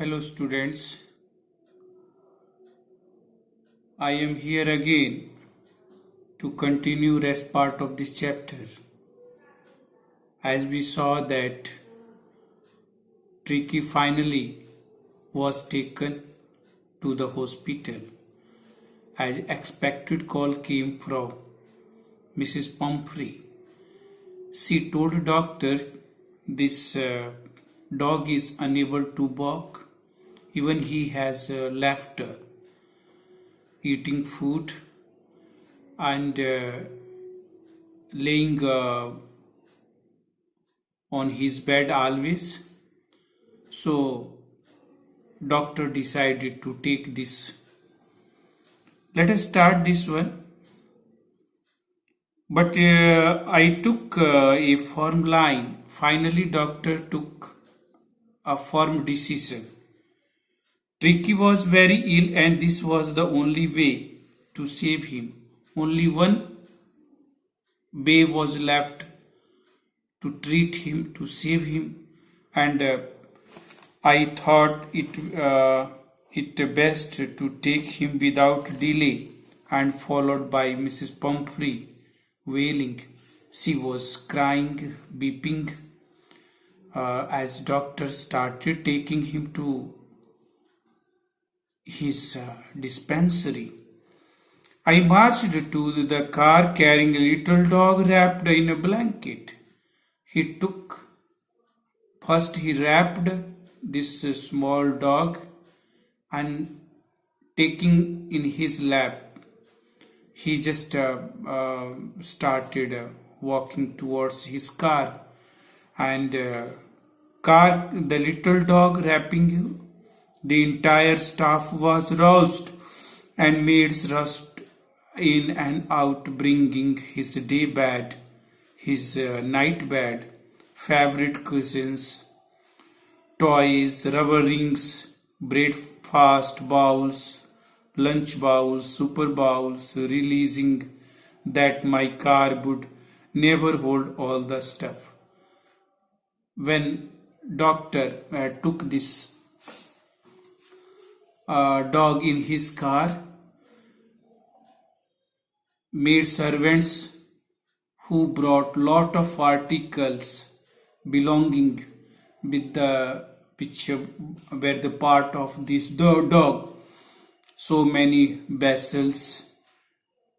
Hello students, I am here again to continue rest part of this chapter. As we saw that Tricky finally was taken to the hospital. As expected call came from Mrs. Pumphrey. She told doctor this dog is unable to walk. Even he has left eating food and laying on his bed always. So doctor decided to take this. Let us start this one. But I took a firm line. Finally, doctor took a firm decision. Tricky was very ill and this was the only way to save him. Only one way was left to treat him, to save him, and I thought it best to take him without delay, and followed by Mrs. Pumphrey wailing. She was crying, weeping as doctor started taking him to his dispensary. I marched to the car carrying a little dog wrapped in a blanket. First he wrapped this small dog and taking in his lap, he just started walking towards his car, and the little dog wrapping, the entire staff was roused and maids rushed in and out bringing his day bed, his night bed, favorite cushions, toys, rubber rings, breakfast bowls, lunch bowls, super bowls, releasing that my car would never hold all the stuff. When doctor took this dog in his car, maid servants who brought lot of articles belonging with the picture were the part of this dog. So many vessels,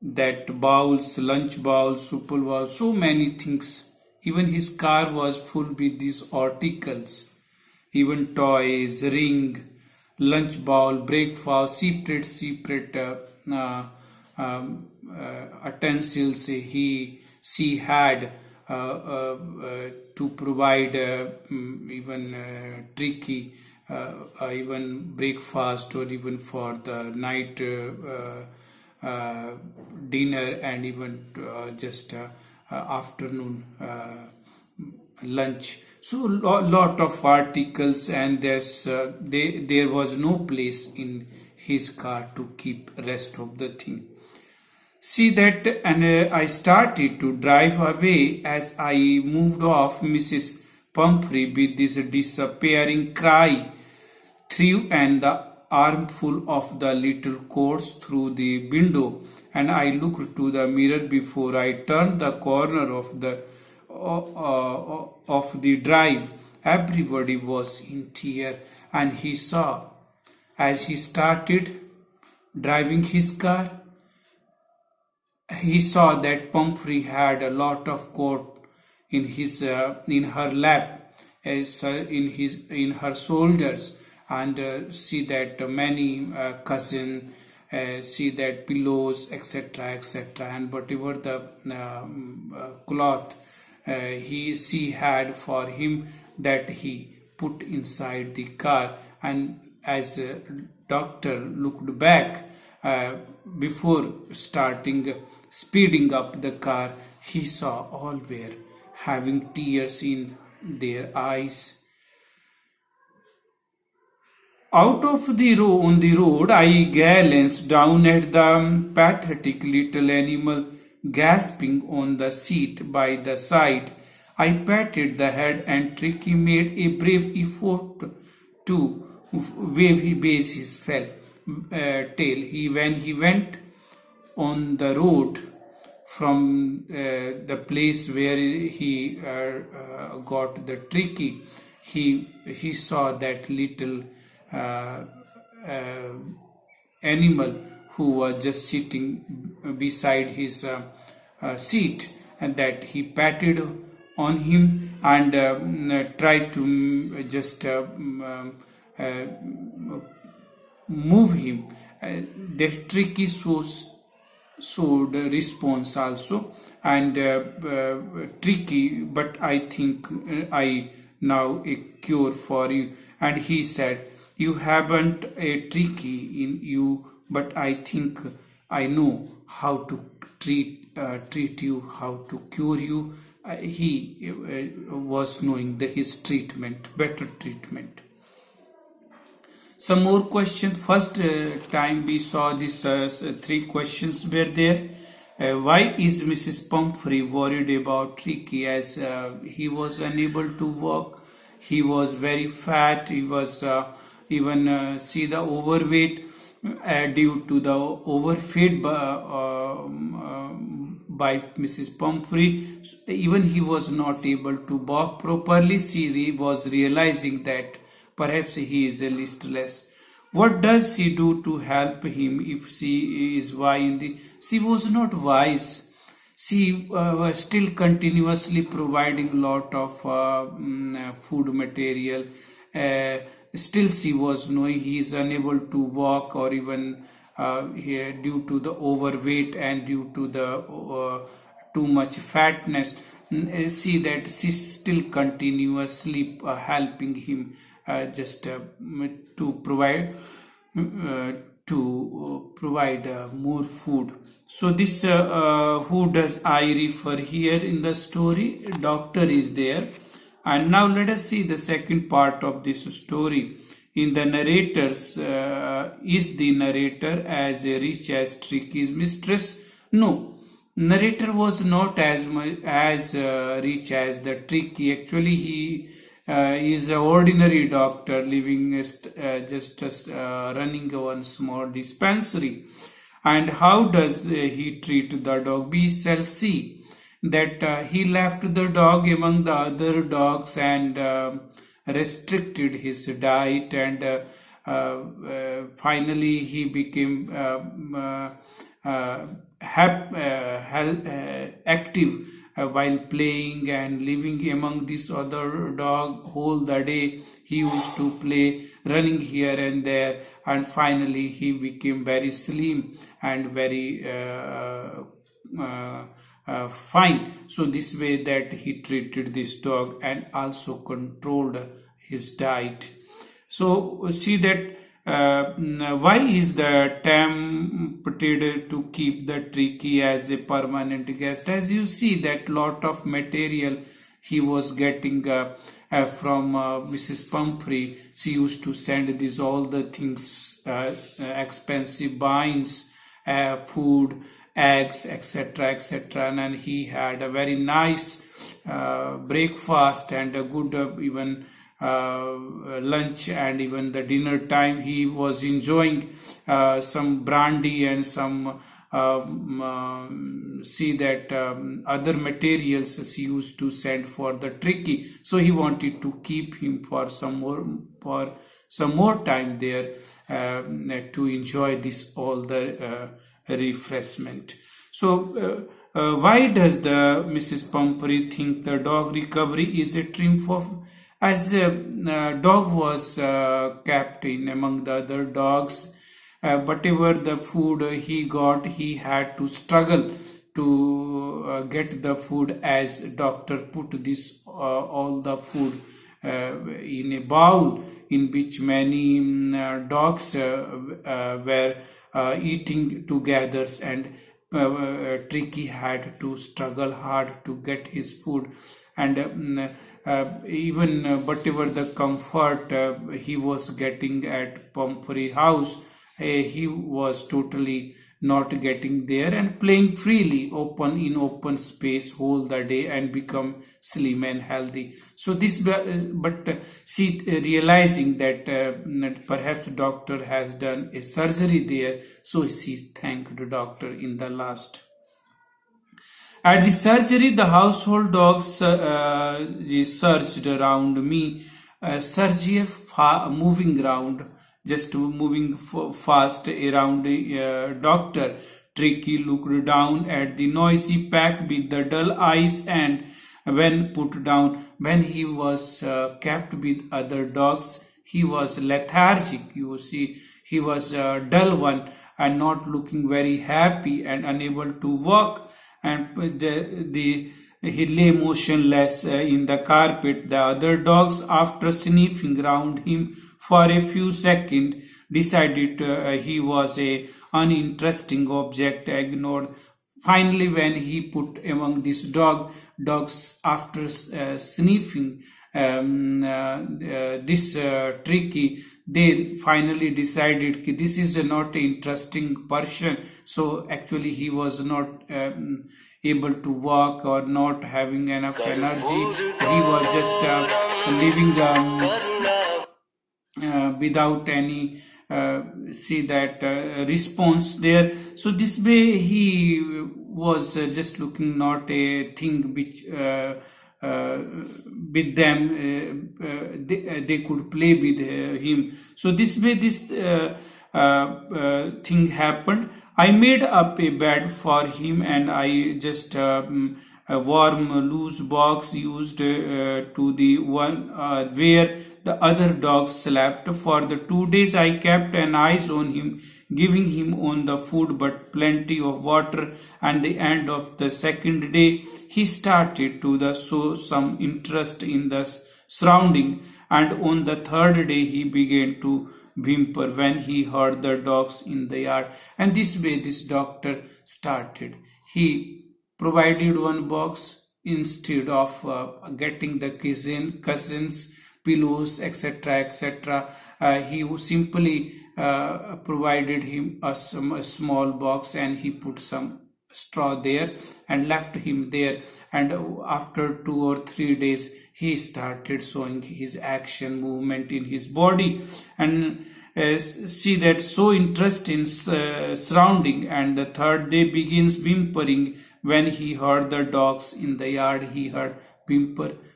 that bowls, lunch bowls, super bowls, so many things. Even his car was full with these articles. Even toys, ring, lunch bowl, breakfast, separate utensils she had to provide even Tricky even breakfast, or even for the night dinner, and even just afternoon lunch. So lot of articles, and there was no place in his car to keep rest of the thing. See that, and I started to drive away. As I moved off, Mrs. Pumphrey with this disappearing cry threw and the armful of the little coats through the window, and I looked to the mirror before I turned the corner of the drive. Everybody was in tears, and he saw, as he started driving his car, he saw that Pumphrey had a lot of coat in her lap, in her shoulders, and see that many cousin, see that pillows, etc., and whatever the cloth she had for him, that he put inside the car. And as doctor looked back before speeding up the car, he saw all were having tears in their eyes. Out of on the road, I glanced down at the pathetic little animal gasping on the seat by the side. I patted the head, and Tricky made a brave effort to base his tail. When he went on the road from the place where he got the tricky, he saw that little uh, uh, animal who was just sitting beside his seat, and that he patted on him and tried to just move him. The tricky showed response also, and tricky, but I think I now a cure for you. And he said, you haven't a tricky in you, but I think I know how to treat you, how to cure you. He was knowing his treatment, better treatment. Some more questions. First time we saw this, three questions were there. Why is Mrs. Pumphrey worried about Tricky, as he was unable to walk? He was very fat. He was even see the overweight due to the overfed by Mrs. Pumphrey. Even he was not able to walk properly. She was realizing that perhaps he is listless. What does she do to help him if she is wise? She was not wise. She was still continuously providing lot of food material. Still she was knowing he is unable to walk, or even due to the overweight and due to the too much fatness. See that she's still continuously helping him just to provide more food. So this who does I refer here in the story? Doctor is there. And now let us see the second part of this story. In the narrators, is the narrator as rich as Tricky's mistress? No, narrator was not as much as rich as the Tricky. Actually, he is an ordinary doctor living just running one small dispensary. And how does he treat the dog? We shall see that he left the dog among the other dogs and restricted his diet, and finally he became active while playing and living among this other dog. Whole the day he used to play, running here and there, and finally he became very slim and very fine. So this way that he treated this dog and also controlled his diet. So see that why is the tempted to keep the Tricky as a permanent guest? As you see that lot of material he was getting from Mrs. Pumphrey. She used to send these all the things, expensive wines, food, eggs, etc., etc. And he had a very nice breakfast and a good even lunch, and even the dinner time he was enjoying some brandy and some see that other materials she used to send for the Tricky. So he wanted to keep him for some more time there to enjoy this all the refreshment. So why does the Mrs. Pumphrey think the dog recovery is a triumph of, as a dog was kept in among the other dogs? Whatever the food he got, he had to struggle to get the food, as doctor put this all the food in a bowl in which many dogs were eating together, and Tricky had to struggle hard to get his food. And even whatever the comfort he was getting at Pumphrey house, he was totally not getting there and playing freely open space whole the day and become slim and healthy. So this, but she realizing that perhaps doctor has done a surgery there, so she thanked the doctor in the last. At the surgery, the household dogs searched around me. Sergey moving around, just moving fast around the doctor. Tricky looked down at the noisy pack with the dull eyes, and when put down, when he was kept with other dogs, he was lethargic. You see, he was a dull one and not looking very happy and unable to walk, and he lay motionless in the carpet. The other dogs, after sniffing round him for a few seconds, decided he was a uninteresting object, ignored. Finally, when he put among these dogs after sniffing this tricky, they finally decided that this is not an interesting person. So actually he was not able to walk or not having enough energy. He was just living without any see that response there. So this way he was just looking not a thing which with them they could play with him. So this way this thing happened. I made up a bed for him, and I just a warm loose box used to the one where the other dogs slept. For the 2 days I kept an eye on him, giving him on the food but plenty of water. And the end of the second day he started to show some interest in the surrounding, and on the third day he began to whimper when he heard the dogs in the yard. And this way this doctor started. He provided one box instead of getting the cousins pillows, etc., etc. He simply provided him a small box, and he put some straw there and left him there. And after 2 or 3 days he started showing his action movement in his body, and see that so interest in surrounding. And the third day begins whimpering. When he heard the dogs in the yard, he heard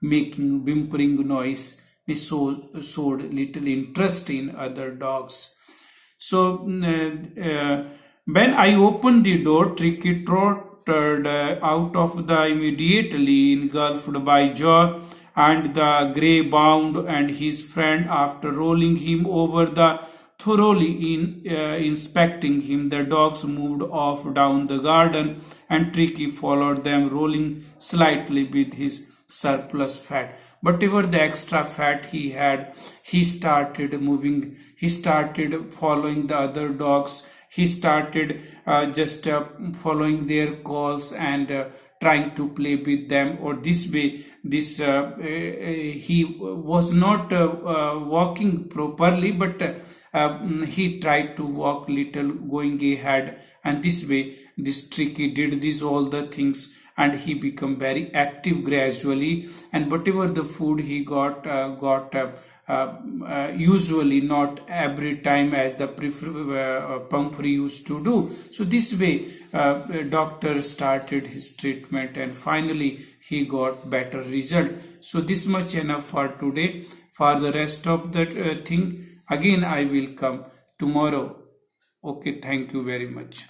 making whimpering noise. He showed little interest in other dogs. So when I opened the door, Tricky trotted out of the immediately engulfed by joy, and the grey bound and his friend, after rolling him over the thoroughly inspecting him. The dogs moved off down the garden, and Tricky followed them, rolling slightly with his surplus fat. Whatever the extra fat he had, he started moving. He started following the other dogs. He started just following their calls and trying to play with them. Or this way, this he was not walking properly, but he tried to walk little, going ahead. And this way, this Tricky did this all the things, and he became very active gradually. And whatever the food he got usually, not every time as the Pumphrey used to do. So this way doctor started his treatment, and finally he got better result. So this much enough for today. For the rest of the thing, again I will come tomorrow. Okay, thank you very much.